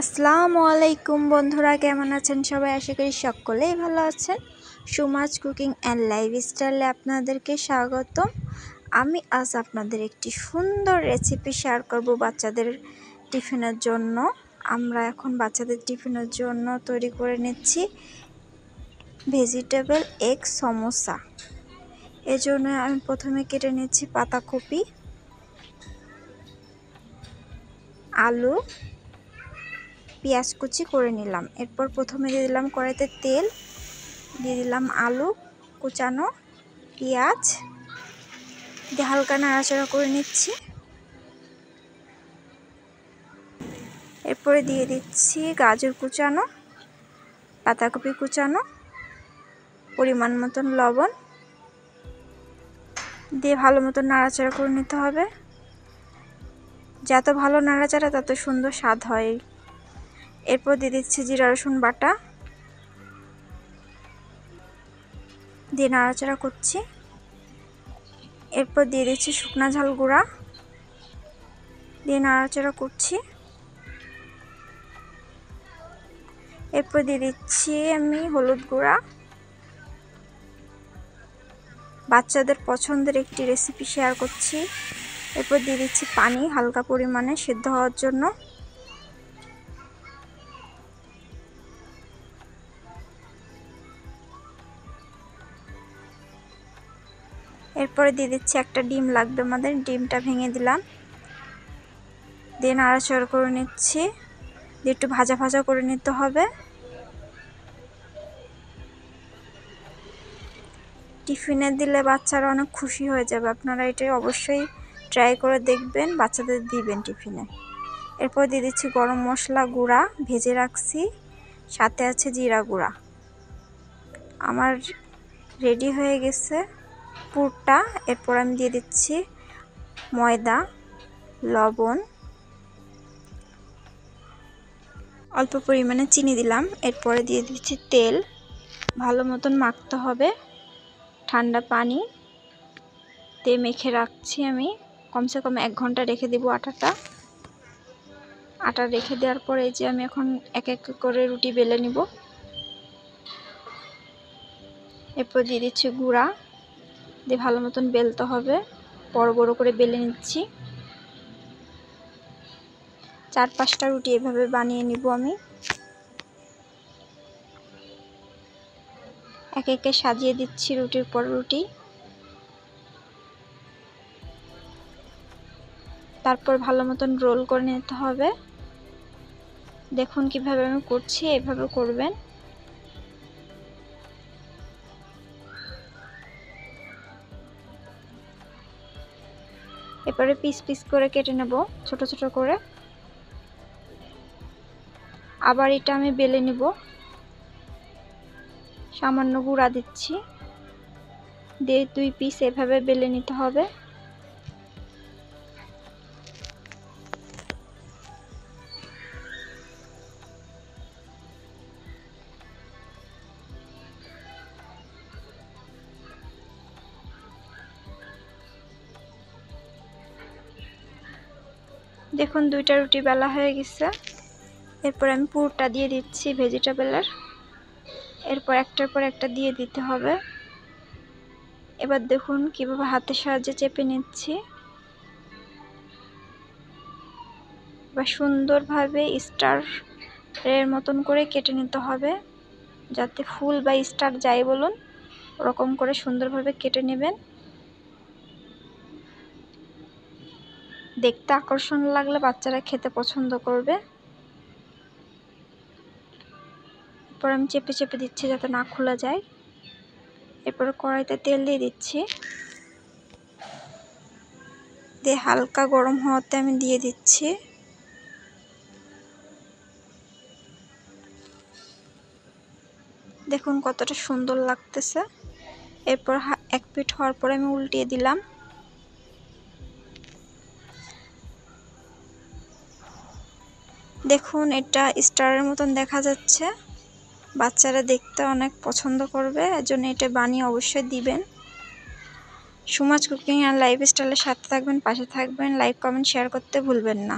আসসালামু আলাইকুম বন্ধুরা, কেমন আছেন সবাই? আশা করি সকলেই ভালো আছেন। সুমাজ কুকিং অ্যান্ড লাইফস্টাইলে আপনাদেরকে স্বাগতম। আমি আজ আপনাদের একটি সুন্দর রেসিপি শেয়ার করব বাচ্চাদের টিফিনের জন্য। আমরা এখন বাচ্চাদের টিফিনের জন্য তৈরি করে নিচ্ছি ভেজিটেবল এগ সমোসা। এজন্য আমি প্রথমে কেটে নিচ্ছি পাতাকপি, আলু, পেঁয়াজ কুচি করে নিলাম। এরপর প্রথমে দিয়ে দিলাম কড়াইতে তেল, দিয়ে দিলাম আলু কুচানো, পেঁয়াজ দিয়ে হালকা নাড়াচাড়া করে নিচ্ছি। এরপরে দিয়ে দিচ্ছি গাজর কুচানো, পাতাকপি কুচানো, পরিমাণ মতন লবণ দিয়ে ভালো মতন নাড়াচাড়া করে নিতে হবে। যত ভালো নাড়াচাড়া তত সুন্দর স্বাদ হয়। এরপর দিয়ে দিচ্ছি জিরা রসুন বাটা, দিয়ে নাড়াচাড়া করছি। এরপর দিয়ে দিচ্ছি শুকনো ঝাল গুঁড়া, দিয়ে নাড়াচাড়া করছি। এরপর দিয়ে দিচ্ছি আমি হলুদ গুঁড়া। বাচ্চাদের পছন্দের একটি রেসিপি শেয়ার করছি। এরপর দিয়ে দিচ্ছি পানি হালকা পরিমাণে সিদ্ধ হওয়ার জন্য। এরপরে দিয়ে দিচ্ছি একটা ডিম লাগবে আমাদের, ডিমটা ভেঙে দিলাম, দিয়ে নাড়াচাড়া করে নিচ্ছি। দিয়ে একটু ভাজা ভাজা করে নিতে হবে। টিফিনে দিলে বাচ্চারা অনেক খুশি হয়ে যাবে। আপনারা এটা অবশ্যই ট্রাই করে দেখবেন, বাচ্চাদের দিবেন টিফিনে। এরপর দিয়ে দিচ্ছি গরম মশলা গুঁড়া ভেজে রাখছি, সাথে আছে জিরা গুঁড়া। আমার রেডি হয়ে গেছে পুরটা। এরপর আমি দিয়ে দিচ্ছি ময়দা, লবণ, অল্প পরিমাণে চিনি দিলাম। এরপরে দিয়ে দিচ্ছি তেল, ভালো মতন মাখতে হবে। ঠান্ডা পানি দিয়ে মেখে রাখছি আমি, কমসে কম 1 ঘন্টা রেখে দেবো আটা রেখে দেওয়ার পরে যে আমি এখন এক এক করে রুটি বেলে নিব। এরপর দিয়ে দিচ্ছি গুঁড়া, দিয়ে ভালো মতন বেলতে হবে। বড় বড় করে বেলে নিচ্ছি। 4-5টা রুটি এভাবে বানিয়ে নিব আমি। এক একে সাজিয়ে দিচ্ছি রুটির পর রুটি। তারপর ভালো মতন রোল করে নিতে হবে। দেখুন কিভাবে আমি করছি, এভাবে করবেন। এরপরে পিস পিস করে কেটে নেব ছোট ছোট করে। আবার এটা আমি বেলে নিব। সামান্য গুঁড়া দিচ্ছি, দিয়ে 2 পিস এভাবে বেলে নিতে হবে। দেখুন 2টা রুটি বেলা হয়ে গেছে। এরপর আমি পুরটা দিয়ে দিচ্ছি ভেজিটেবলের। এরপর একটার পর একটা দিয়ে দিতে হবে। এবার দেখুন কিভাবে হাতের সাহায্যে চেপে নিচ্ছি। এবার সুন্দরভাবে স্টারের মতন করে কেটে নিতে হবে, যাতে ফুল বা স্টার যাই বলুন ওরকম করে সুন্দরভাবে কেটে নেবেন। দেখতে আকর্ষণ লাগলে বাচ্চারা খেতে পছন্দ করবে। এরপর আমি চেপে চেপে দিচ্ছি যাতে না খোলা যায়। এরপরে কড়াইতে তেল দিয়ে দিচ্ছি, দিয়ে হালকা গরম হওয়াতে আমি দিয়ে দিচ্ছি। দেখুন কতটা সুন্দর লাগতেছে। এরপর 1 পিঠ হওয়ার পরে আমি উল্টিয়ে দিলাম। দেখুন এটা স্টারের মতন দেখা যাচ্ছে। বাচ্চারা দেখতে অনেক পছন্দ করবে, এজন্য এটা বানিয়ে অবশ্যই দিবেন। সুমাজ কুকিং অ্যান্ড লাইফস্টাইলের সাথে থাকবেন, পাশে থাকবেন, লাইক কমেন্ট শেয়ার করতে ভুলবেন না।